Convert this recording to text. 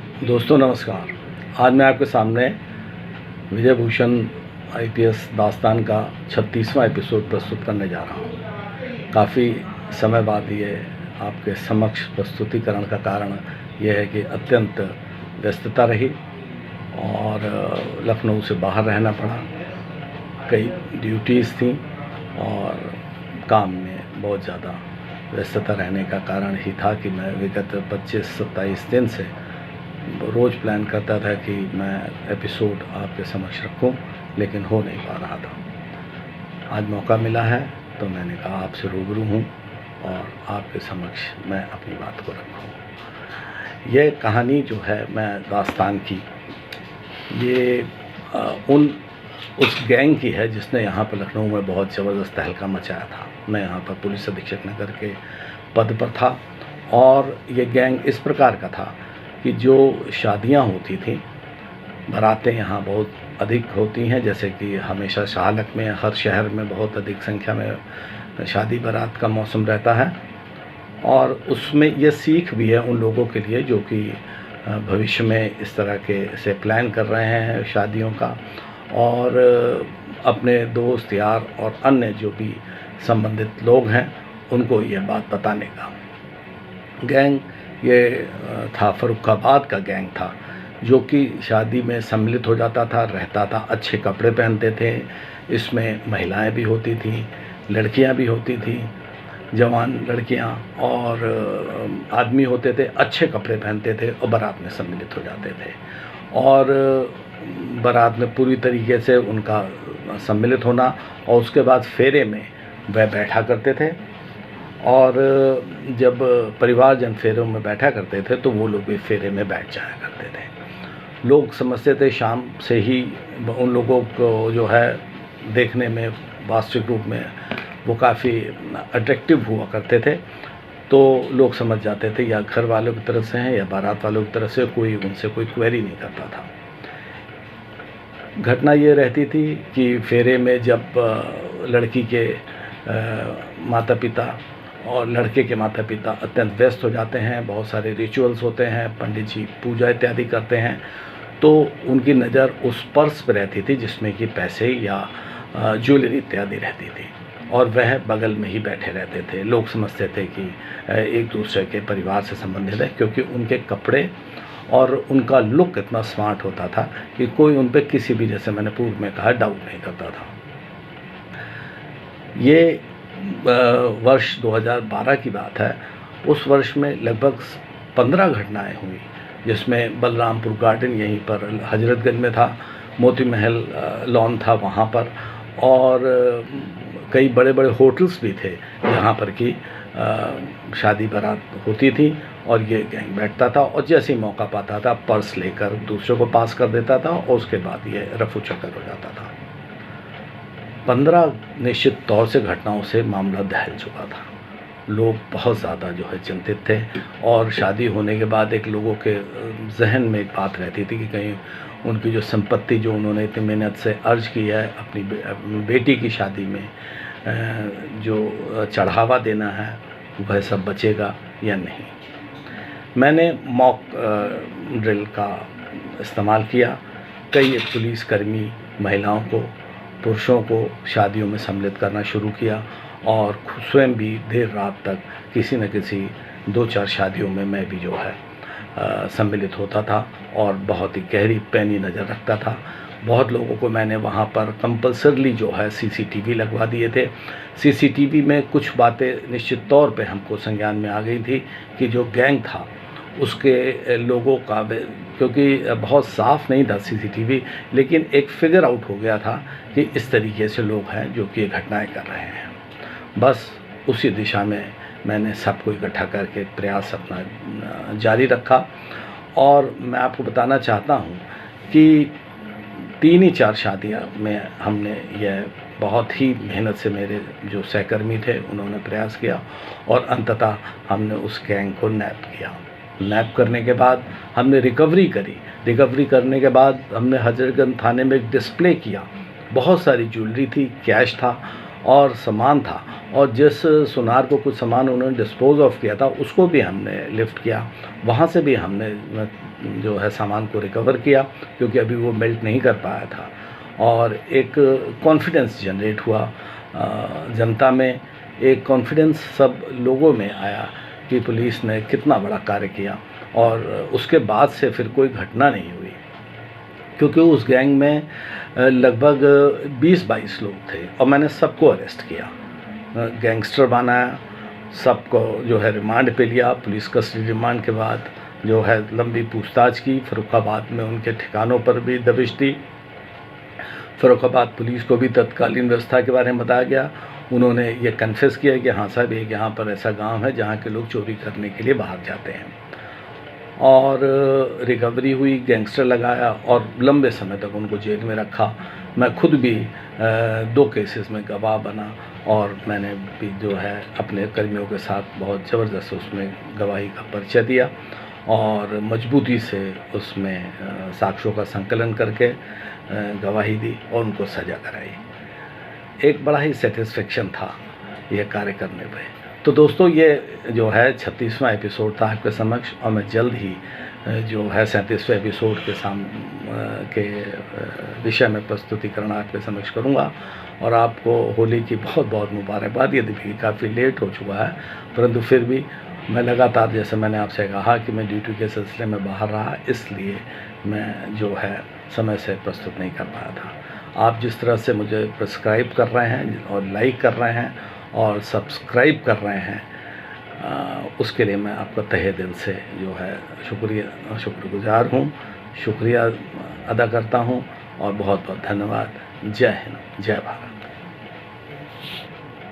दोस्तों नमस्कार। आज मैं आपके सामने विजय भूषण आईपीएस दास्तान का 36वां एपिसोड प्रस्तुत करने जा रहा हूँ। काफ़ी समय बाद ये आपके समक्ष प्रस्तुतिकरण का कारण यह है कि अत्यंत व्यस्तता रही और लखनऊ से बाहर रहना पड़ा। कई ड्यूटीज़ थी और काम में बहुत ज़्यादा व्यस्तता रहने का कारण ही था कि मैं विगत 25-27 दिन से रोज़ प्लान करता था कि मैं एपिसोड आपके समक्ष रखूं, लेकिन हो नहीं पा रहा था। आज मौका मिला है तो मैंने कहा आपसे रूबरू हूं और आपके समक्ष मैं अपनी बात को रखूं। ये कहानी जो है मैं दास्तान की, ये उस गैंग की है जिसने यहाँ पर लखनऊ में बहुत ज़बरदस्त तहलका मचाया था। मैं यहाँ पर पुलिस अधीक्षक नगर के पद पर था और ये गैंग इस प्रकार का था कि जो शादियां होती थी, बारातें यहाँ बहुत अधिक होती हैं, जैसे कि हमेशा शाहलक में हर शहर में बहुत अधिक संख्या में शादी बारात का मौसम रहता है। और उसमें ये सीख भी है उन लोगों के लिए जो कि भविष्य में इस तरह के से प्लान कर रहे हैं शादियों का, और अपने दोस्त यार और अन्य जो भी संबंधित लोग हैं उनको ये बात बताने का। गैंग ये था, फर्रुखाबाद का गैंग था, जो कि शादी में सम्मिलित हो जाता था, रहता था, अच्छे कपड़े पहनते थे। इसमें महिलाएं भी होती थीं, लड़कियां भी होती थीं, जवान लड़कियां और आदमी होते थे, अच्छे कपड़े पहनते थे और बारात में सम्मिलित हो जाते थे। और बारात में पूरी तरीके से उनका सम्मिलित होना और उसके बाद फेरे में वह बैठा करते थे। और जब परिवारजन फेरों में बैठा करते थे तो वो लोग भी फेरे में बैठ जाया करते थे। लोग समझते थे शाम से ही उन लोगों को जो है देखने में वास्तविक रूप में वो काफ़ी अट्रैक्टिव हुआ करते थे, तो लोग समझ जाते थे या घर वालों की तरफ से हैं या बारात वालों की तरफ से, कोई उनसे कोई क्वेरी नहीं करता था। घटना ये रहती थी कि फेरे में जब लड़की के माता पिता और लड़के के माता पिता अत्यंत व्यस्त हो जाते हैं, बहुत सारे रिचुअल्स होते हैं, पंडित जी पूजा इत्यादि करते हैं, तो उनकी नज़र उस पर्स पर रहती थी जिसमें कि पैसे या ज्वेलरी इत्यादि रहती थी, और वह बगल में ही बैठे रहते थे। लोग समझते थे कि एक दूसरे के परिवार से संबंधित है, क्योंकि उनके कपड़े और उनका लुक इतना स्मार्ट होता था कि कोई उन पर किसी भी, जैसे मैंने पूर्व में कहा, डाउट नहीं करता था। ये वर्ष 2012 की बात है। उस वर्ष में लगभग 15 घटनाएं हुई, जिसमें बलरामपुर गार्डन यहीं पर हजरतगंज में था, मोती महल लॉन था वहाँ पर, और कई बड़े बड़े होटल्स भी थे जहाँ पर कि शादी बारात होती थी और ये गैंग बैठता था और जैसे ही मौका पाता था पर्स लेकर दूसरे को पास कर देता था और उसके बाद ये रफू चक्कर हो जाता था। 15 निश्चित तौर से घटनाओं से मामला दहल चुका था। लोग बहुत ज़्यादा जो है चिंतित थे, और शादी होने के बाद एक लोगों के जहन में एक बात रहती थी कि कहीं उनकी जो संपत्ति जो उन्होंने इतनी मेहनत से अर्ज की है अपनी बेटी की शादी में, जो चढ़ावा देना है वह सब बचेगा या नहीं। मैंने मॉक ड्रिल का इस्तेमाल किया। कई पुलिसकर्मी महिलाओं को, पुरुषों को शादियों में सम्मिलित करना शुरू किया, और स्वयं भी देर रात तक किसी न किसी 2-4 शादियों में मैं भी जो है सम्मिलित होता था और बहुत ही गहरी पैनी नज़र रखता था। बहुत लोगों को मैंने वहाँ पर कंपल्सरली जो है सीसीटीवी लगवा दिए थे। सीसीटीवी में कुछ बातें निश्चित तौर पे हमको संज्ञान में आ गई थी कि जो गैंग था उसके लोगों का, क्योंकि बहुत साफ़ नहीं था सीसीटीवी, लेकिन एक फिगर आउट हो गया था कि इस तरीके से लोग हैं जो कि ये घटनाएं कर रहे हैं। बस उसी दिशा में मैंने सबको इकट्ठा करके प्रयास अपना जारी रखा। और मैं आपको बताना चाहता हूँ कि 3 ही 4 शादियाँ में हमने यह बहुत ही मेहनत से, मेरे जो सहकर्मी थे उन्होंने प्रयास किया और अंततः हमने उस गैंग को नैप किया। नैप करने के बाद हमने रिकवरी करी। रिकवरी करने के बाद हमने हजरतगंज थाने में एक डिस्प्ले किया। बहुत सारी ज्वेलरी थी, कैश था और सामान था, और जिस सुनार को कुछ सामान उन्होंने डिस्पोज ऑफ किया था उसको भी हमने लिफ्ट किया, वहाँ से भी हमने जो है सामान को रिकवर किया, क्योंकि अभी वो मेल्ट नहीं कर पाया था। और एक कॉन्फिडेंस जनरेट हुआ जनता में, एक कॉन्फिडेंस सब लोगों में आया कि पुलिस ने कितना बड़ा कार्य किया। और उसके बाद से फिर कोई घटना नहीं हुई, क्योंकि उस गैंग में लगभग 20-22 लोग थे और मैंने सबको अरेस्ट किया, गैंगस्टर बनाया, सबको जो है रिमांड पे लिया। पुलिस कस्टडी रिमांड के बाद जो है लंबी पूछताछ की, फर्रुखाबाद में उनके ठिकानों पर भी दबिश दी। फर्रुखाबाद पुलिस को भी तत्कालीन व्यवस्था के बारे में बताया गया। उन्होंने ये कन्फेस किया कि हाँ साहब, एक यहाँ पर ऐसा गांव है जहाँ के लोग चोरी करने के लिए बाहर जाते हैं। और रिकवरी हुई, गैंगस्टर लगाया और लंबे समय तक उनको जेल में रखा। मैं खुद भी 2 केसेस में गवाह बना और मैंने भी जो है अपने कर्मियों के साथ बहुत ज़बरदस्त उसमें गवाही का परिचय दिया और मजबूती से उसमें साक्ष्यों का संकलन करके गवाही दी और उनको सज़ा कराई। एक बड़ा ही सेटिस्फेक्शन था ये कार्य करने पे। तो दोस्तों, ये जो है 36वां एपिसोड था आपके समक्ष, और मैं जल्द ही जो है 37वें एपिसोड के विषय में प्रस्तुतिकरण आपके समक्ष करूंगा। और आपको होली की बहुत बहुत मुबारकबाद। यदि भी काफ़ी लेट हो चुका है, परंतु फिर भी मैं लगातार, जैसे मैंने आपसे कहा कि मैं ड्यूटी के सिलसिले में बाहर रहा, इसलिए मैं जो है समय से प्रस्तुत नहीं कर पाया था। आप जिस तरह से मुझे सब्सक्राइब कर रहे हैं और लाइक कर रहे हैं और सब्सक्राइब कर रहे हैं, उसके लिए मैं आपका तहे दिल से जो है शुक्रगुजार हूँ, शुक्रिया अदा करता हूँ और बहुत बहुत धन्यवाद। जय हिंद, जय भारत।